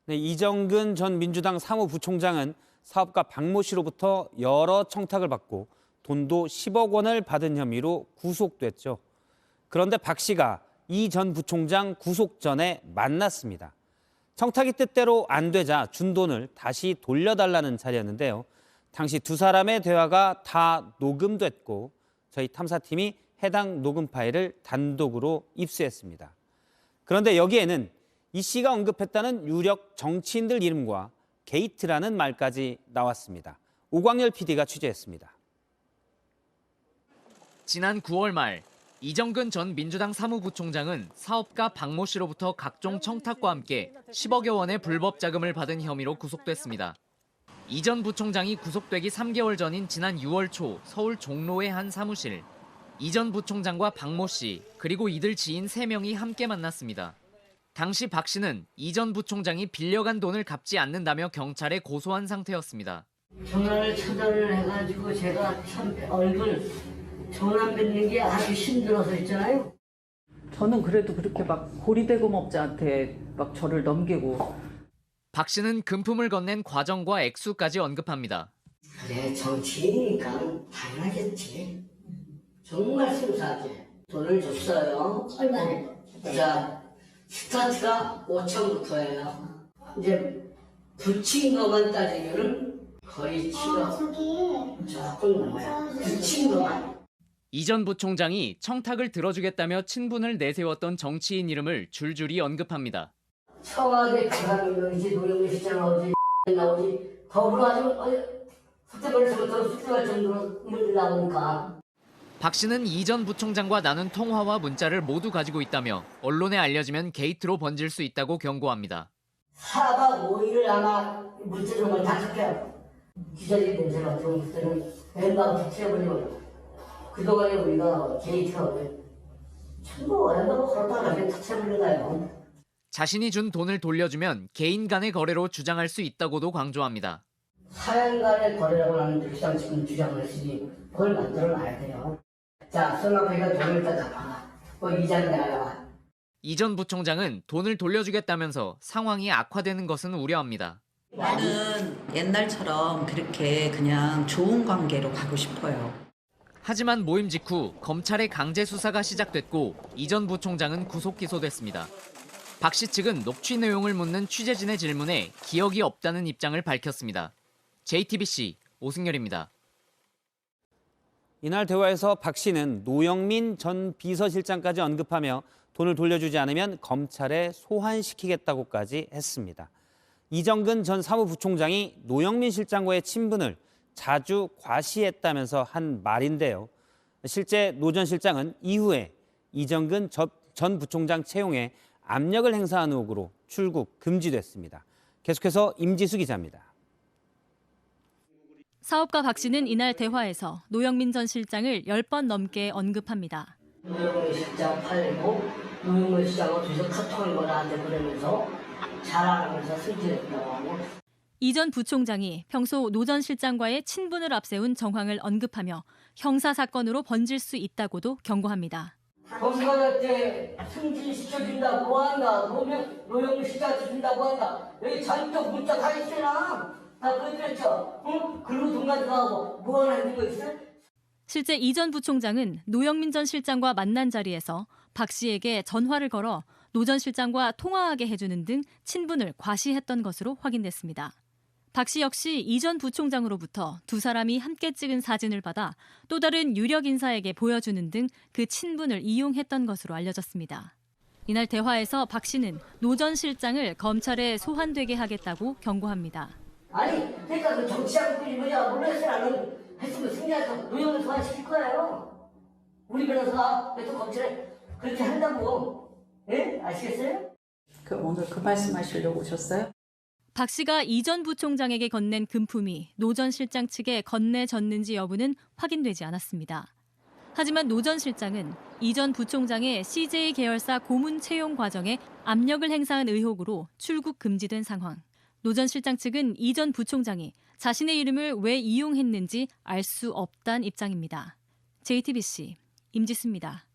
네, 이정근 전 민주당 사무부총장은 사업가 박모 씨로부터 여러 청탁을 받고 돈도 10억 원을 받은 혐의로 구속됐죠. 그런데 박 씨가 이 전 부총장 구속 전에 만났습니다. 청탁이 뜻대로 안 되자 준 돈을 다시 돌려달라는 자리였는데요. 당시 두 사람의 대화가 다 녹음됐고 저희 탐사팀이 해당 녹음 파일을 단독으로 입수했습니다. 그런데 여기에는 이 씨가 언급했다는 유력 정치인들 이름과 게이트라는 말까지 나왔습니다. 오광열 PD가 취재했습니다. 지난 9월 말 이정근 전 민주당 사무부총장은 사업가 박모 씨로부터 각종 청탁과 함께 10억여 원의 불법 자금을 받은 혐의로 구속됐습니다. 이 전 부총장이 구속되기 3개월 전인 지난 6월 초 서울 종로의 한 사무실. 이 전 부총장과 박모 씨 그리고 이들 지인 3명이 함께 만났습니다. 당시 박 씨는 이 전 부총장이 빌려간 돈을 갚지 않는다며 경찰에 고소한 상태였습니다. 전화를 차단을 해가지고 제가 참 얼굴 전화 뵙는 게 아주 힘들어서 있잖아요. 저는 그래도 그렇게 막 고리대금업자한테 막 저를 넘기고. 박 씨는 금품을 건넨 과정과 액수까지 언급합니다. 그래, 정치인이니까 당연하겠지. 정말 순수하게 돈을 줬어요. 얼마나? 자, 스타트가 5천부터예요. 이제 붙인 것만 따지면은 거의 7억. 조금 넘어요. 붙인 것만. 이 전 부총장이 청탁을 들어주겠다며 친분을 내세웠던 정치인 이름을 줄줄이 언급합니다. 청와대 부산이 나오지, 노영민 시장 나오지, 나오지, 더불어 아주 숙대벌써부터 숙대할 정도로 나오니까. 박 씨는 이 전 부총장과 나눈 통화와 문자를 모두 가지고 있다며 언론에 알려지면 게이트로 번질 수 있다고 경고합니다. 4박 5일을 아마 문자 정말 다 섞여요. 기자들이 냄새 맡은 것들은 웬만하면 다 채워버리고 그동안에 우리가 게이트가 전부 웬만하면 걸었다가 그냥 다 채워버리나요. 자신이 준 돈을 돌려주면 개인 간의 거래로 주장할 수 있다고도 강조합니다. 사연 간의 거래라고 하는 비상 지금 주장을 했으니 그걸 만들어놔야 돼요. 자, 설마보니까 돈을 일단 갚아라. 뭐 이자는 내가 나와. 이 전 부총장은 돈을 돌려주겠다면서 상황이 악화되는 것은 우려합니다. 나는 옛날처럼 그렇게 그냥 좋은 관계로 가고 싶어요. 하지만 모임 직후 검찰의 강제 수사가 시작됐고 이 전 부총장은 구속 기소됐습니다. 박 씨 측은 녹취 내용을 묻는 취재진의 질문에 기억이 없다는 입장을 밝혔습니다. JTBC 오승열입니다. 이날 대화에서 박 씨는 노영민 전 비서실장까지 언급하며 돈을 돌려주지 않으면 검찰에 소환시키겠다고까지 했습니다. 이정근 전 사무부총장이 노영민 실장과의 친분을 자주 과시했다면서 한 말인데요. 실제 노 전 실장은 이후에 이정근 전 부총장 채용에 압력을 행사한 의혹으로 출국 금지됐습니다. 계속해서 임지수 기자입니다. 사업가 박 씨는 이날 대화에서 노영민 전 실장을 10번 넘게 언급합니다. 노영민 실장 팔고 노영민 실장하고 둘이서 카톡을 나한테 보내면서 자랑하면서 승진했다고 하고. 이 전 부총장이 평소 노 전 실장과의 친분을 앞세운 정황을 언급하며 형사사건으로 번질 수 있다고도 경고합니다. 검사한테 승진시켜준다, 뭐한다, 노영민 실장한테 준다고 한다. 여기 잔뜩 문자 다 있잖아. 다 그랬죠. 응? 글로 돈 가져가고 뭐 하나 있는 거 있어? 실제 이 전 부총장은 노영민 전 실장과 만난 자리에서 박 씨에게 전화를 걸어 노 전 실장과 통화하게 해주는 등 친분을 과시했던 것으로 확인됐습니다. 박 씨 역시 이 전 부총장으로부터 두 사람이 함께 찍은 사진을 받아 또 다른 유력 인사에게 보여주는 등 그 친분을 이용했던 것으로 알려졌습니다. 이날 대화에서 박 씨는 노 전 실장을 검찰에 소환되게 하겠다고 경고합니다. 아니, 그러니까 그 정치하고끼리 뭐냐, 몰랐어요. 나는 했으면 승리해서 노영민 소환시킬 거예요. 우리 변호사가 또 검찰에 그렇게 한다고. 예? 아시겠어요? 오늘 그 말씀하시려고 오셨어요? 박 씨가 이 전 부총장에게 건넨 금품이 노 전 실장 측에 건네졌는지 여부는 확인되지 않았습니다. 하지만 노 전 실장은 이 전 부총장의 CJ 계열사 고문 채용 과정에 압력을 행사한 의혹으로 출국 금지된 상황. 노 전 실장 측은 이 전 부총장이 자신의 이름을 왜 이용했는지 알 수 없다는 입장입니다. JTBC 임지수입니다.